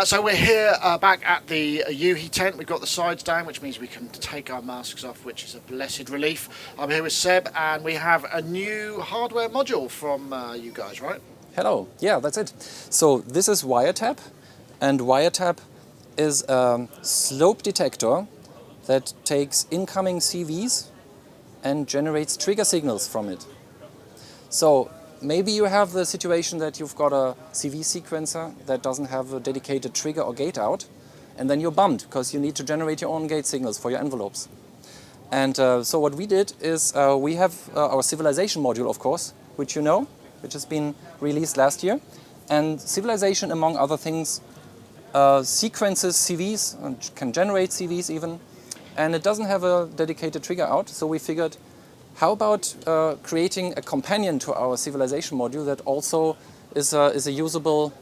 So we're here back at the Yuhi tent. We've got the sides down, which means we can take our masks off, which is a blessed relief. I'm here with Seb, and we have a new hardware module from you guys, right? Hello. Yeah, that's it. So this is Wiretap, and Wiretap is a slope detector that takes incoming CVs and generates trigger signals from it. So maybe you have the situation that you've got a CV sequencer that doesn't have a dedicated trigger or gate out, and then you're bummed because you need to generate your own gate signals for your envelopes. And so what we did is we have our civilization module, of course, which you know, which has been released last year. And civilization, among other things, sequences CVs and can generate CVs even. And it doesn't have a dedicated trigger out, so we figured, how about creating a companion to our civilization module that also is a usable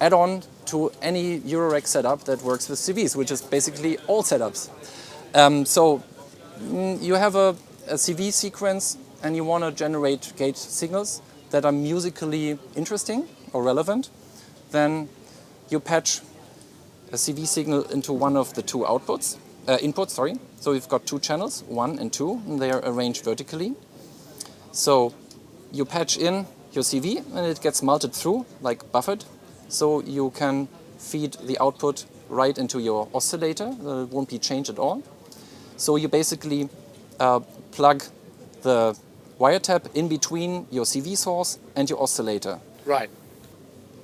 add-on to any Eurorack setup that works with CVs, which is basically all setups. So you have a CV sequence and you want to generate gate signals that are musically interesting or relevant. Then you patch a CV signal into one of the two inputs. So we've got two channels, 1 and 2, and they are arranged vertically. So you patch in your CV and it gets melted through, like buffered. So you can feed the output right into your oscillator. It won't be changed at all. So you basically plug the Wiretap in between your CV source and your oscillator. Right.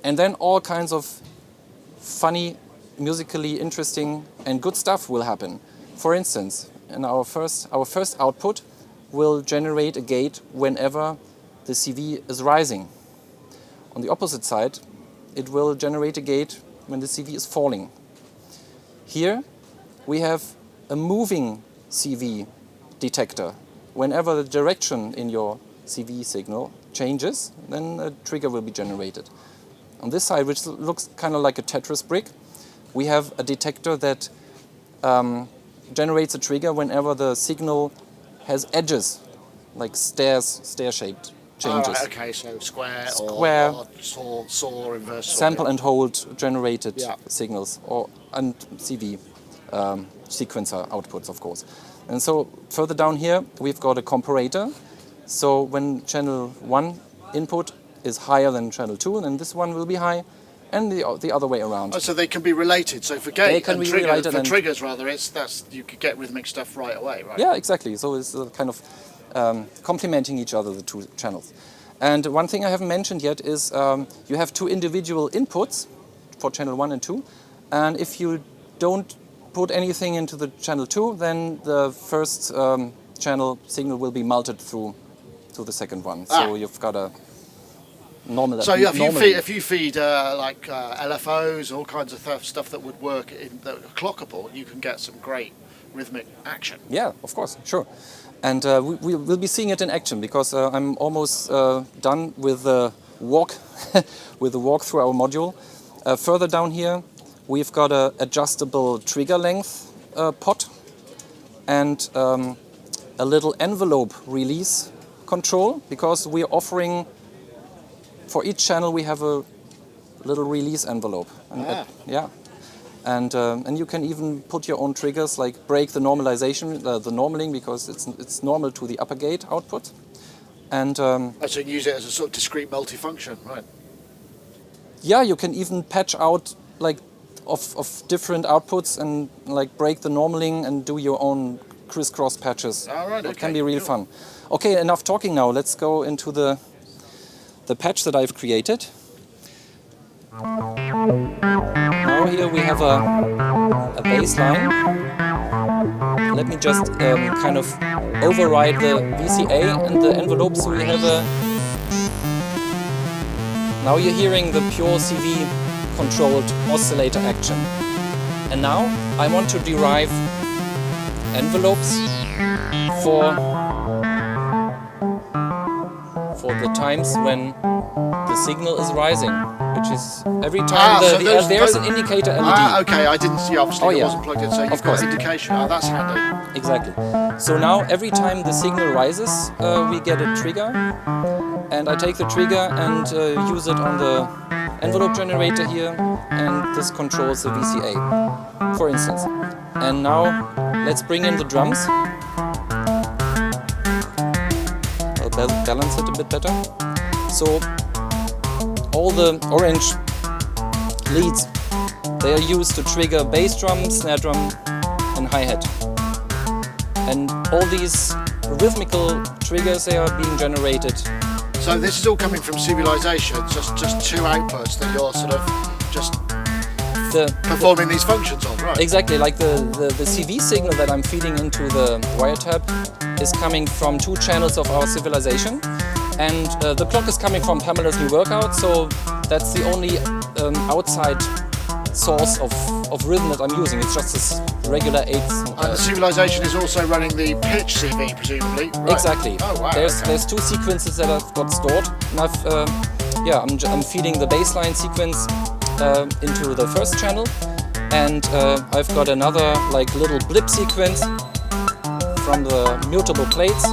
And then all kinds of funny, musically interesting and good stuff will happen. For instance, in our first output will generate a gate whenever the CV is rising. On the opposite side, it will generate a gate when the CV is falling. Here we have a moving CV detector. Whenever the direction in your CV signal changes, then a trigger will be generated. On this side, which looks kind of like a Tetris brick, we have a detector that generates a trigger whenever the signal has edges, like stair-shaped changes. Right, okay, so square or saw, inverse saw. Sample and hold generated signals, and CV sequencer outputs, of course. And so further down here, we've got a comparator. So when channel 1 input is higher than channel 2, then this one will be high, and the other way around. Oh, so they can be related. So for gate and triggers, you could get rhythmic stuff right away, right? Yeah, exactly. So it's kind of complementing each other, the two channels. And one thing I haven't mentioned yet is you have two individual inputs for channel 1 and 2, and if you don't put anything into the channel 2, then the first channel signal will be melted through to the second one. So you've got a normal. So if you feed like LFOs, all kinds of stuff that would work in the clockable, you can get some great rhythmic action. Yeah, of course, sure. And we'll be seeing it in action because I'm almost done with the walk, with the walk through our module. Further down here, we've got an adjustable trigger length pot and a little envelope release control, because we're offering, for each channel we have a little release envelope. And and you can even put your own triggers, like break the normalization, the normaling, because it's normal to the upper gate output. And so you use it as a sort of discrete multifunction, right? Yeah, you can even patch out like of different outputs and like break the normaling and do your own crisscross patches. All right, It can be real fun. Okay, enough talking now. Let's go into the patch that I've created. Now here we have a baseline. Let me just kind of override the VCA and the envelope, so we have a... Now you're hearing the pure CV controlled oscillator action. And now I want to derive envelopes for the times when the signal is rising, which is every time there's an indicator LED. Okay, I didn't see, obviously it wasn't plugged in, so you've got course. indication. Oh, that's handy. Exactly. So now every time the signal rises, we get a trigger, and I take the trigger and use it on the envelope generator here, and this controls the VCA, for instance. And now let's bring in the drums. I'll balance it a bit better. So all the orange leads, they are used to trigger bass drum, snare drum and hi-hat. And all these rhythmical triggers, they are being generated. So this is all coming from Civilization, just two outputs that you're sort of just performing these functions on, right? Exactly, like the CV signal that I'm feeding into the Wiretap is coming from 2 channels of our Civilization, and the clock is coming from Pamela's new workout, so that's the only outside source of rhythm that I'm using. It's just this regular 8th. And the Civilization is also running the pitch CV, presumably, right? Exactly. Oh, wow, There's 2 sequences that I've got stored, and I'm feeding the baseline sequence into the first channel, and I've got another like little blip sequence from the mutable plates,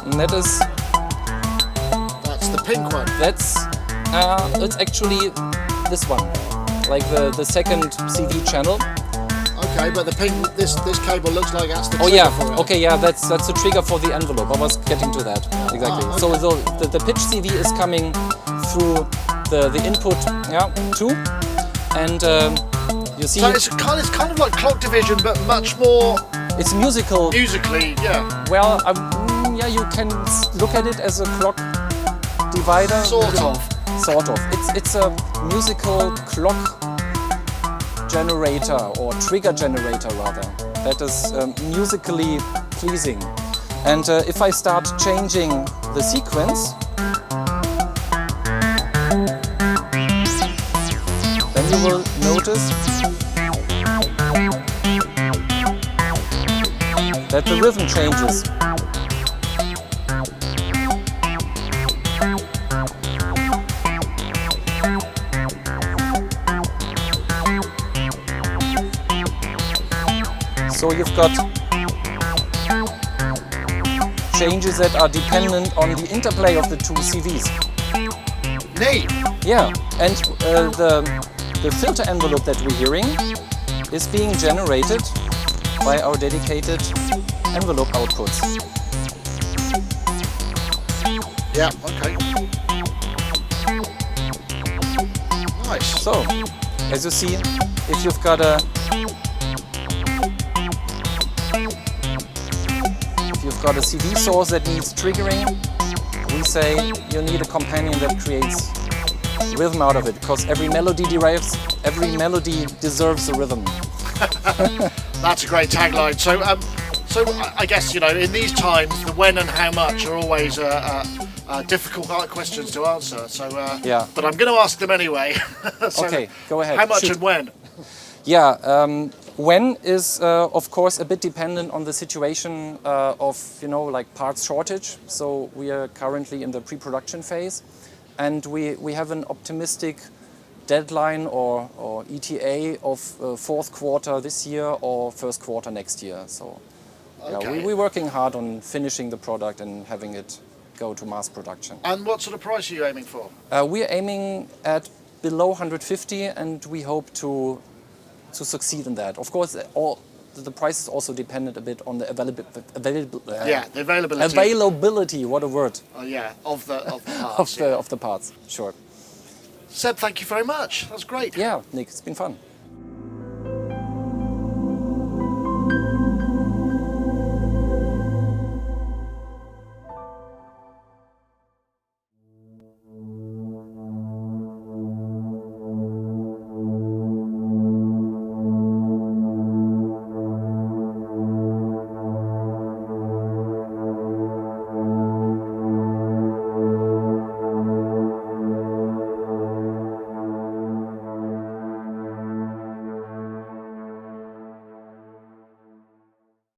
and that's the pink one. It's actually this one, like the second CV channel. Okay, but the pink, this cable looks like that's the trigger. Oh yeah, for it. okay, yeah, that's the trigger for the envelope. I was getting to that, exactly. Okay. So the pitch CV is coming through the input, 2, and you see. So it's kind of like clock division, but much more. It's musical. Musically, yeah. Well, you can look at it as a clock divider. Sort of. It's a musical clock generator, or trigger generator rather, that is musically pleasing. And if I start changing the sequence, then you will notice that the rhythm changes. So you've got changes that are dependent on the interplay of the 2 CVs. Neat. Yeah, and the filter envelope that we're hearing is being generated by our dedicated envelope outputs. Yeah, okay. Nice. So, as you see, if you've got a CV source that needs triggering, we say you need a companion that creates rhythm out of it, because every melody deserves a rhythm. That's a great tagline. So I guess, in these times, the when and how much are always difficult questions to answer. So, yeah. But I'm going to ask them anyway. So okay, go ahead. How much Shoot. and when? Yeah, when is of course a bit dependent on the situation of like parts shortage. So we are currently in the pre-production phase, and we have an optimistic deadline or ETA of 4th quarter this year or 1st quarter next year. So okay. we're working hard on finishing the product and having it go to mass production. And what sort of price are you aiming for? We're aiming at below 150, and we hope to succeed in that. Of course, the price is also dependent a bit on the availability. Availability, what a word. Of the parts. of the parts, sure. Seb, thank you very much. That was great. Yeah, Nick, it's been fun.